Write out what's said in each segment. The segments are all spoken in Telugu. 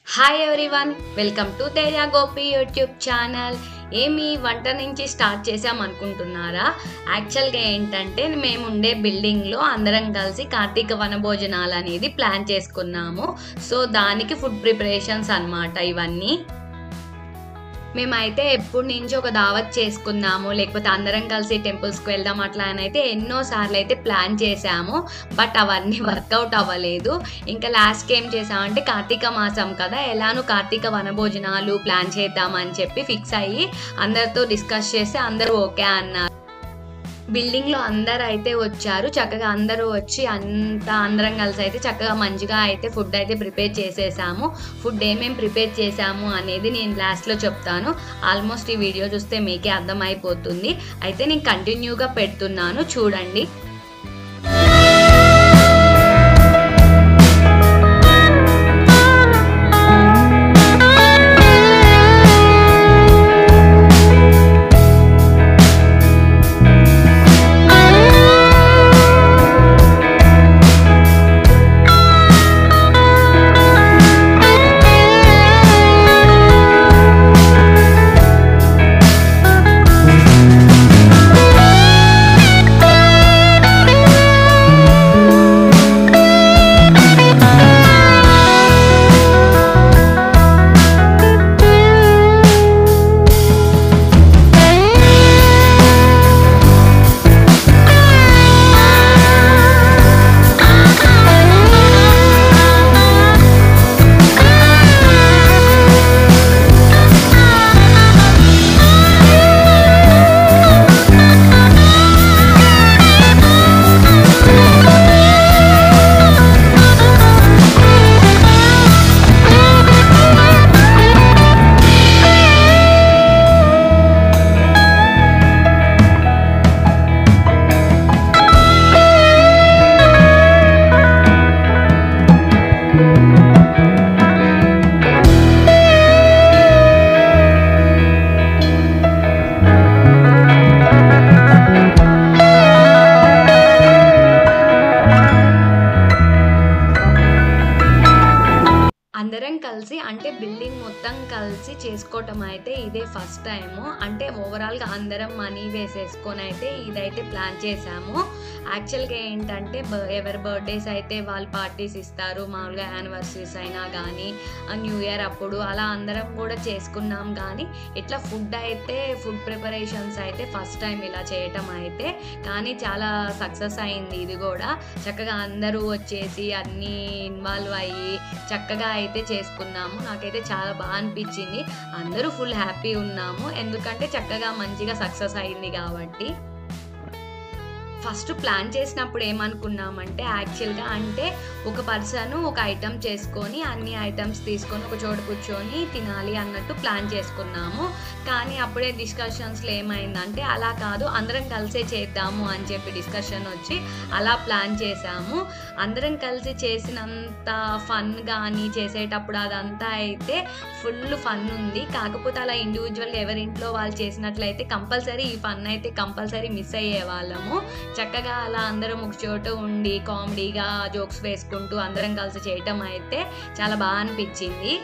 Hi everyone, welcome to Teja Gopi YouTube channel. ఏమి వంట నుంచి స్టార్ట్ చేసాం అనుకుంటున్నారా? యాక్చువల్గా ఏంటంటే మేము ఉండే బిల్డింగ్లో అందరం కలిసి కార్తీక వనభోజనాలు అనేది ప్లాన్ చేసుకున్నాము. సో దానికి ఫుడ్ ప్రిపరేషన్స్ అన్నమాట ఇవన్నీ. మేమైతే ఎప్పటి నుంచి ఒక దావత్ చేసుకుందాము, లేకపోతే అందరం కలిసి టెంపుల్స్కి వెళ్దాం అట్లా అని అయితే ఎన్నోసార్లు అయితే ప్లాన్ చేసాము. బట్ అవన్నీ వర్కౌట్ అవ్వలేదు. ఇంకా లాస్ట్కి ఏం చేసామంటే కార్తీక మాసం కదా, ఎలానో కార్తీక వనభోజనాలు ప్లాన్ చేద్దామని చెప్పి ఫిక్స్ అయ్యి అందరితో డిస్కస్ చేస్తే అందరూ ఓకే అన్నారు. బిల్డింగ్లో అందరు అయితే వచ్చారు. చక్కగా అందరూ వచ్చి అందరం కలిసి అయితే చక్కగా మంచిగా అయితే ఫుడ్ అయితే ప్రిపేర్ చేసేసాము. ఫుడ్ ఏమేమి ప్రిపేర్ చేసాము అనేది నేను లాస్ట్లో చెప్తాను. ఆల్మోస్ట్ ఈ వీడియో చూస్తే మీకే అర్థమైపోతుంది. అయితే నేను కంటిన్యూగా పెడుతున్నాను, చూడండి. అందరం కలిసి అంటే బిల్డింగ్ మొత్తం కలిసి చేసుకోవటం అయితే ఇదే ఫస్ట్ టైము. అంటే ఓవరాల్గా అందరం మనీ వేసేసుకొని అయితే ఇదైతే ప్లాన్ చేసాము. యాక్చువల్గా ఏంటంటే ఎవరి బర్త్డేస్ అయితే వాళ్ళు పార్టీస్ ఇస్తారు, మామూలుగా యానివర్సరీస్ అయినా కానీ న్యూ ఇయర్ అప్పుడు అలా అందరం కూడా చేసుకున్నాం. కానీ ఇట్లా ఫుడ్ ప్రిపరేషన్స్ అయితే ఫస్ట్ టైం ఇలా చేయటం అయితే, కానీ చాలా సక్సెస్ అయింది ఇది కూడా. చక్కగా అందరూ వచ్చేసి అన్నీ ఇన్వాల్వ్ అయ్యి చక్కగా అయితే చేసుకున్నాము. నాకైతే చాలా బాగా అనిపించింది. అందరూ ఫుల్ హ్యాపీ ఉన్నాము, ఎందుకంటే చక్కగా మంచిగా సక్సెస్ అయింది కాబట్టి. ఫస్ట్ ప్లాన్ చేసినప్పుడు ఏమనుకున్నామంటే యాక్చువల్గా అంటే ఒక పర్సన్ ఒక ఐటమ్ చేసుకొని అన్ని ఐటమ్స్ తీసుకొని ఒక చోట కూర్చొని తినాలి అన్నట్టు ప్లాన్ చేసుకున్నాము. కానీ అప్పుడే డిస్కషన్స్లో ఏమైందంటే అలా కాదు, అందరం కలిసే చేద్దాము అని చెప్పి డిస్కషన్ వచ్చి అలా ప్లాన్ చేసాము. అందరం కలిసి చేసినంత ఫన్ కానీ చేసేటప్పుడు అదంతా అయితే ఫుల్ ఫన్ ఉంది. కాకపోతే అలా ఇండివిజువల్గా ఎవరింట్లో వాళ్ళు చేసినట్లయితే కంపల్సరీ ఈ ఫన్ అయితే కంపల్సరీ మిస్ అయ్యే వాళ్ళము. చక్కగా అలా అందరం ఒక చోట ఉండి కామెడీగా జోక్స్ వేసుకుంటూ అందరం కలిసి చేయటం అయితే చాలా బాగా అనిపించింది.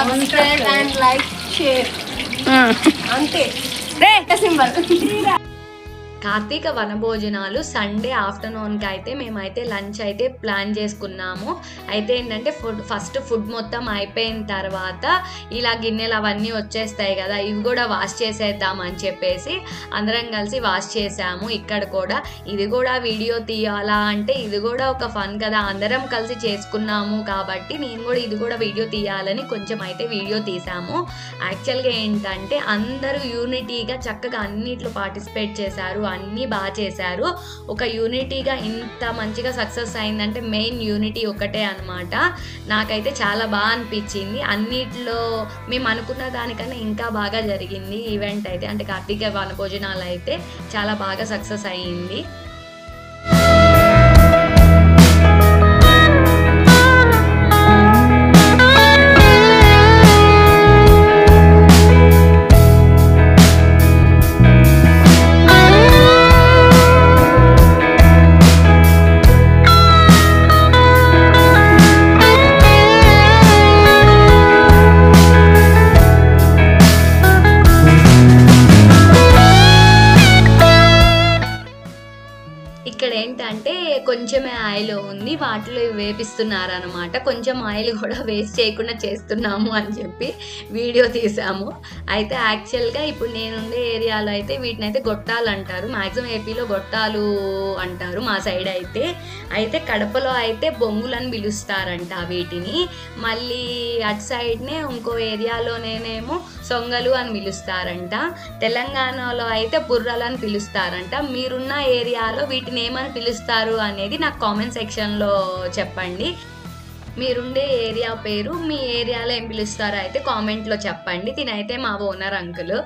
సబ్స్క్రైబ్ అండ్ లైక్ షేర్ అంతే సింబల్. కార్తీక వనభోజనాలు సండే ఆఫ్టర్నూన్కి అయితే మేమైతే లంచ్ అయితే ప్లాన్ చేసుకున్నాము. అయితే ఏంటంటే ఫస్ట్ ఫుడ్ మొత్తం అయిపోయిన తర్వాత ఇలా గిన్నెలు అవన్నీ వచ్చేస్తాయి కదా, ఇవి కూడా వాష్ చేసేద్దాం అని చెప్పేసి అందరం కలిసి వాష్ చేసాము. ఇక్కడ కూడా ఇది కూడా వీడియో తీయాలా అంటే ఇది కూడా ఒక ఫన్ కదా, అందరం కలిసి చేసుకున్నాము కాబట్టి నేను కూడా ఇది కూడా వీడియో తీయాలని కొంచెం అయితే వీడియో తీసాము. యాక్చువల్గా ఏంటంటే అందరూ యూనిటీగా చక్కగా అన్నిట్లో పార్టిసిపేట్ చేశారు, అన్నీ బాగా చేశారు. ఒక యూనిటీగా ఇంత మంచిగా సక్సెస్ అయిందంటే మెయిన్ యూనిటీ ఒకటే అనమాట. నాకైతే చాలా బాగా అనిపించింది. అన్నిట్లో మేము అనుకున్న దానికన్నా ఇంకా బాగా జరిగింది ఈవెంట్ అయితే. అంటే కార్తీక వనభోజనాలు అయితే చాలా బాగా సక్సెస్ అయ్యింది. ఇక్కడ ఏంటంటే కొంచెమే ఆయిల్ ఉంది, వాటిలో వేపిస్తున్నారు అనమాట. కొంచెం ఆయిల్ కూడా వేస్ట్ చేయకుండా చేస్తున్నాము అని చెప్పి వీడియో తీసాము. అయితే యాక్చువల్గా ఇప్పుడు నేనుండే ఏరియాలో అయితే వీటిని అయితే గొట్టాలు అంటారు, మ్యాక్సిమం ఏపీలో గొట్టాలు అంటారు మా సైడ్ అయితే. అయితే కడపలో అయితే బొంగులని పిలుస్తారంట వీటిని, మళ్ళీ అటు సైడ్నే ఇంకో ఏరియాలోనేమో సొంగలు అని పిలుస్తారంట, తెలంగాణలో అయితే బుర్రలు అని పిలుస్తారంట. మీరున్న ఏరియాలో వీటిని ఏమని పిలుస్తారు అనేది నాకు కామెంట్ సెక్షన్లో చెప్పండి. మీరుండే ఏరియా పేరు, మీ ఏరియాలో ఏం పిలుస్తారో అయితే కామెంట్లో చెప్పండి. తినైతే మా ఓనర్ అంకుల్.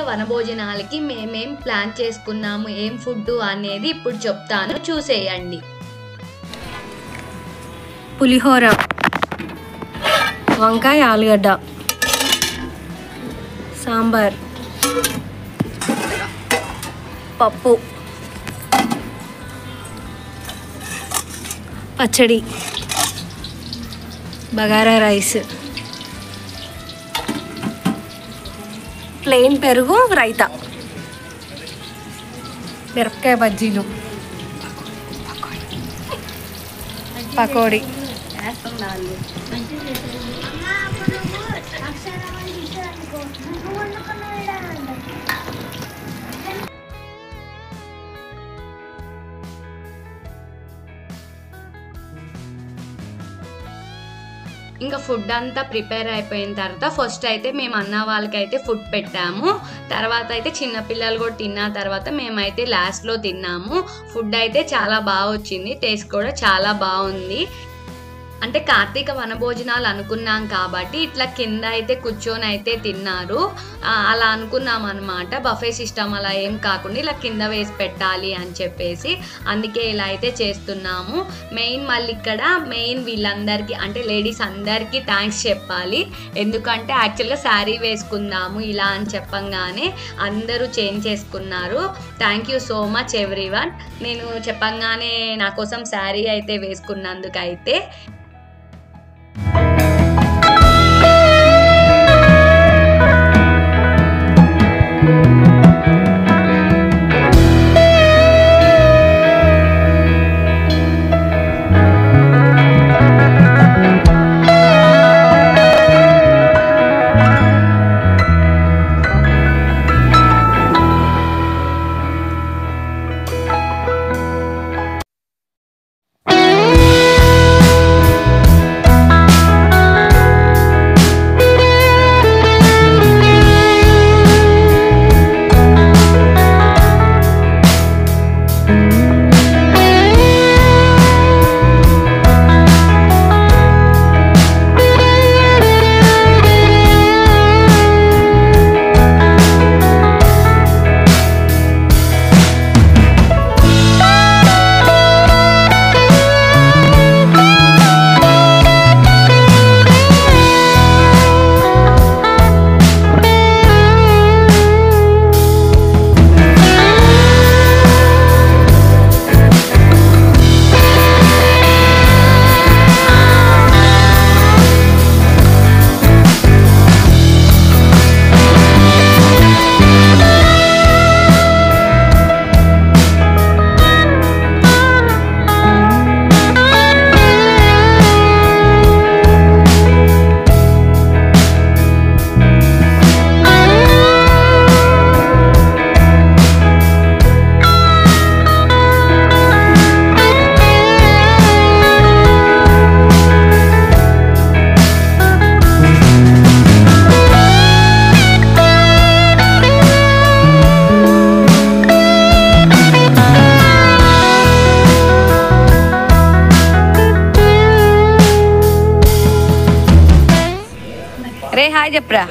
వనభోజనాలకి మేమేం ప్లాన్ చేసుకున్నాము, ఏం ఫుడ్ అనేది ఇప్పుడు చెప్తాను, చూసేయండి. పులిహోర, వంకాయ ఆలుగడ్డ, సాంబార్, పప్పు, పచ్చడి, బగారా రైస్, ప్లెయిన్ పెరుగు, రైతా, మిరపకాయ బజ్జీలు, పకోడీ. ఇంకా ఫుడ్ అంతా ప్రిపేర్ అయిపోయిన తర్వాత ఫస్ట్ అయితే మేము అన్న వాళ్ళకైతే ఫుడ్ పెట్టాము. తర్వాత అయితే చిన్నపిల్లలు కూడా తిన్న తర్వాత మేమైతే లాస్ట్లో తిన్నాము. ఫుడ్ అయితే చాలా బాగా వచ్చింది, టేస్ట్ కూడా చాలా బాగుంది. అంటే కార్తీక వనభోజనాలు అనుకున్నాం కాబట్టి ఇట్లా కింద అయితే కూర్చొని అయితే తిన్నారు. అలా అనుకున్నాం అనమాట. బఫే సిస్టమ్ అలా ఏం కాకుండా ఇలా కింద వేసి పెట్టాలి అని చెప్పేసి అందుకే ఇలా అయితే చేస్తున్నాము. మళ్ళీ ఇక్కడ వీళ్ళందరికీ అంటే లేడీస్ అందరికీ థ్యాంక్స్ చెప్పాలి. ఎందుకంటే యాక్చువల్గా శారీ వేసుకుందాము ఇలా అని చెప్పంగానే అందరూ చేంజ్ చేసుకున్నారు. Thank you so much everyone. నేను చెప్పంగానే నా కోసం శారీ అయితే వేసుకున్నందుకైతే. హాయ్ చెప్పురా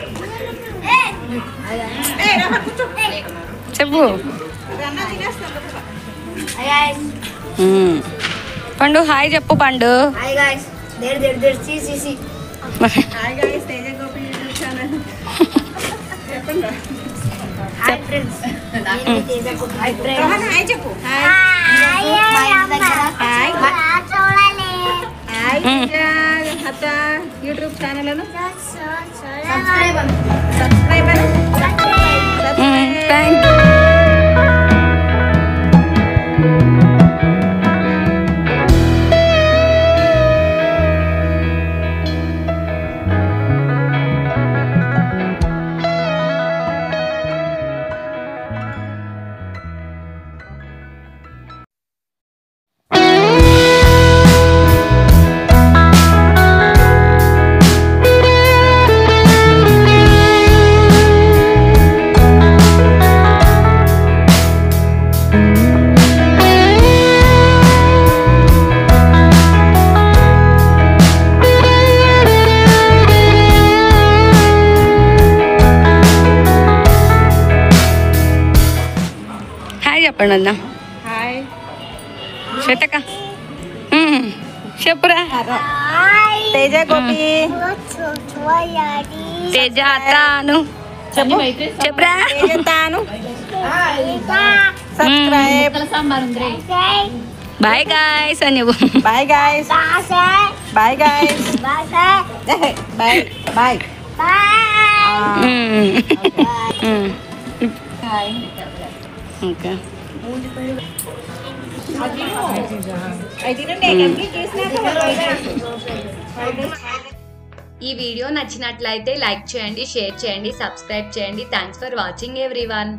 చెప్పు పండు హాయ్ చెప్పు పండు యూట్యూబ్ ఛానల్ థ్యాంక్ యూ. చెప్పండి అన్న హాయ్ శ్వేతక్క చెప్పురా తేజ గోపి తేజ తాను చెప్పు చెప్పురా తేజ తాను సబ్స్క్రైబ్ బాయ్ గాయ్స్ అని bye guys bye guys bye bye okay ఈ వీడియో నచ్చినట్లయితే లైక్ చేయండి, షేర్ చేయండి, సబ్స్క్రైబ్ చేయండి. Thanks for watching everyone.